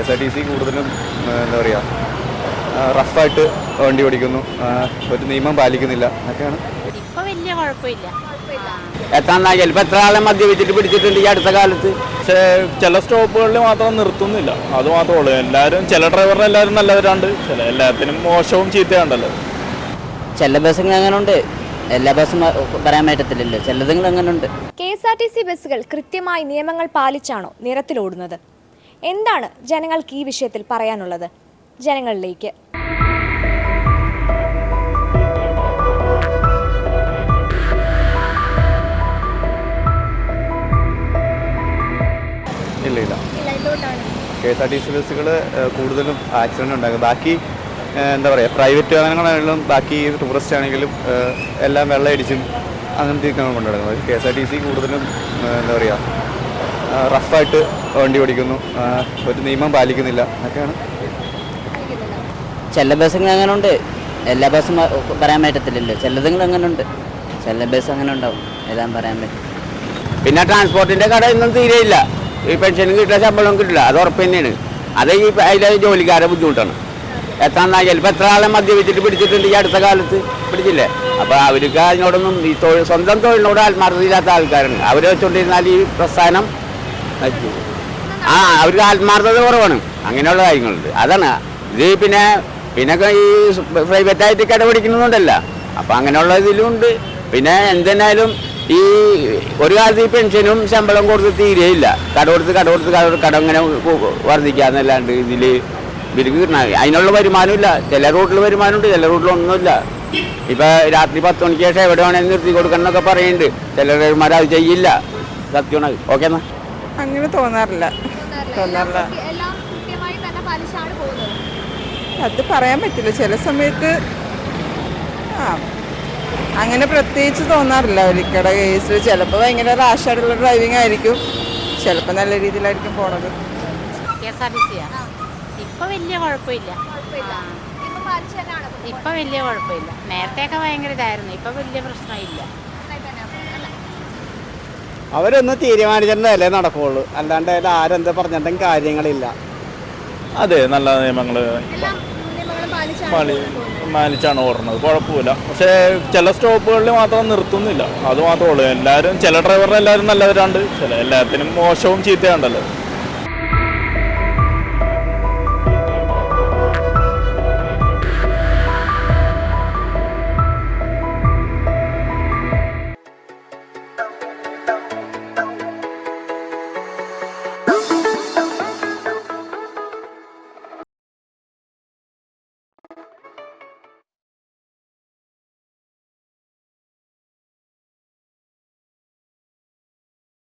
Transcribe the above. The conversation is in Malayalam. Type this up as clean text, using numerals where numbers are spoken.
KSRTC കൂടുതലും എന്താ പറയുക റഫായിട്ട് വണ്ടി ഓടിക്കുന്നു, ഒരു നിയമം പാലിക്കുന്നില്ല എന്നൊക്കെയാണ്. ഇപ്പൊ വലിയ കുഴപ്പമില്ല. ചിലപ്പോൾ എത്ര ആളെ മദ്യപിച്ചിട്ട് പിടിച്ചിട്ടുണ്ട് ഈ അടുത്ത കാലത്ത്. പക്ഷേ ചില സ്റ്റോപ്പുകളിൽ മാത്രം നിർത്തുന്നില്ല, അത് മാത്രമേ ഉള്ളൂ. എല്ലാവരും ചില ഡ്രൈവറിന് എല്ലാവരും നല്ലവരാണ്ട്, ചില എല്ലാത്തിനും മോശവും ചീത്തയാണ്ടല്ലോ. ചില ബസ്സുകൾ അങ്ങനെ ഉണ്ട്, എല്ലാ ബസ്സും പറയാൻ പറ്റത്തില്ലല്ലോ, ചിലതുങ്ങൾ അങ്ങനെ ഉണ്ട്. KSRTC ബസ്സുകൾ കൃത്യമായി നിയമങ്ങൾ പാലിച്ചാണോ നിരത്തിലോടുന്നത്? എന്താണ് ജനങ്ങൾക്ക് ഈ വിഷയത്തിൽ പറയാനുള്ളത്? ജനങ്ങളിലേക്ക് ഇല്ല KSRTC ബസ്സുകൾ കൂടുതലും ആക്സിഡൻറ്റ് ഉണ്ടാകും. ബാക്കി എന്താ പറയുക പ്രൈവറ്റ് വാഹനങ്ങളാണെങ്കിലും ബാക്കി ടൂറിസ്റ്റ് ആണെങ്കിലും എല്ലാം വെള്ളമടിച്ചും അങ്ങനത്തെ കൊണ്ട് നടക്കുന്നത്. KSRTC കൂടുതലും എന്താ പറയുക റഫായിട്ട് വണ്ടി ഓടിക്കുന്നു, ഒരു നിയമം പാലിക്കുന്നില്ല എന്നൊക്കെയാണ്. ചില ബസ്സുകൾ അങ്ങനെ ഉണ്ട്, എല്ലാ ബസ്സും പറയാൻ പറ്റത്തില്ലല്ലോ, ചിലതുങ്ങൾ അങ്ങനെ ഉണ്ട്, ചില ബസ് അങ്ങനെ ഉണ്ടാവും, എല്ലാം പറയാൻ പറ്റും. പിന്നെ ട്രാൻസ്പോർട്ടിൻ്റെ കട ഒന്നും തീരെയില്ല, ഈ പെൻഷനും കിട്ടില്ല, ശമ്പളവും കിട്ടില്ല, അത് ഉറപ്പ് തന്നെയാണ്. അത് ഈ അതിലെ ജോലിക്കാരെ ബുദ്ധിമുട്ടാണ്. ചിലപ്പോൾ എത്ര ആളെ മദ്യപിച്ചിട്ട് പിടിച്ചിട്ടുണ്ട് ഈ അടുത്ത കാലത്ത്, പിടിച്ചില്ലേ? അപ്പോൾ അവർക്ക് അതിനോടൊന്നും ഈ സ്വന്തം തൊഴിലിനോട് ആത്മാർത്ഥതയില്ലാത്ത ആൾക്കാരാണ്. അവർ വെച്ചുകൊണ്ടിരുന്നാൽ ഈ പ്രസ്ഥാനം അവർക്ക് ആത്മാർത്ഥത കുറവാണ്. അങ്ങനെയുള്ള കാര്യങ്ങളുണ്ട്, അതാണ് ഇത്. പിന്നെ ഈ പ്രൈവറ്റായിട്ട് കടപിടിക്കുന്നതുകൊണ്ടല്ല, അപ്പം അങ്ങനെയുള്ള ഇതിലും ഉണ്ട്. പിന്നെ എന്തെന്നായാലും ഈ ഒരു കാലത്ത് ഈ പെൻഷനും ശമ്പളം കൊടുത്ത് തീരെയില്ല, കട അങ്ങനെ വർദ്ധിക്കാന്നല്ലാണ്ട് ഇതിൽ ഇവർക്ക് കിട്ടണ അതിനുള്ള വരുമാനമില്ല. ചില റൂട്ടിൽ വരുമാനമുണ്ട്, ചില റൂട്ടിലൊന്നുമില്ല. ഇപ്പം രാത്രി 10 മണിക്ക് ശേഷം എവിടെ വേണമെങ്കിൽ നിർത്തി കൊടുക്കണം എന്നൊക്കെ പറയുന്നുണ്ട്. ചില ഡ്രൈവർമാർ അത് ചെയ്യില്ല, സത്യമാണ്. ഓക്കെ എന്നാ അങ്ങനെ തോന്നാറില്ല. അത് പറയാൻ പറ്റില്ല. ചില സമയത്ത് അങ്ങനെ പ്രത്യേകിച്ച് തോന്നാറില്ല. ഒരിക്കടെ കേസിൽ ചിലപ്പോൾ ഭയങ്കര റാഷായിട്ടുള്ള ഡ്രൈവിംഗ് ആയിരിക്കും, ചിലപ്പോൾ നല്ല രീതിയിലായിരിക്കും പോണത്. ഇപ്പൊ വലിയ കുഴപ്പമില്ല. ഇപ്പൊ വലിയ കുഴപ്പമില്ല. നേരത്തെയൊക്കെ ഭയങ്കര ഇതായിരുന്നു, ഇപ്പൊ വലിയ പ്രശ്നമില്ല. അവരൊന്ന് തീരുമാനിച്ചിട്ടല്ലേ നടക്കുള്ളൂ, അല്ലാണ്ട് ആരെന്ത് പറഞ്ഞിട്ടും കാര്യങ്ങളില്ല. അതെ, നല്ല നിയമങ്ങൾ പാലിച്ചാണ് ഓടുന്നത്, കുഴപ്പമില്ല. പക്ഷേ ചില സ്റ്റോപ്പുകളിൽ മാത്രം നിർത്തുന്നില്ല, അത് മാത്രമേ ഉള്ളൂ. എല്ലാവരും ചില ഡ്രൈവറിന് എല്ലാവരും നല്ലവരാണ്ട്, ചില എല്ലാത്തിനും മോശവും ചീത്തയാണ്ടല്ലോ.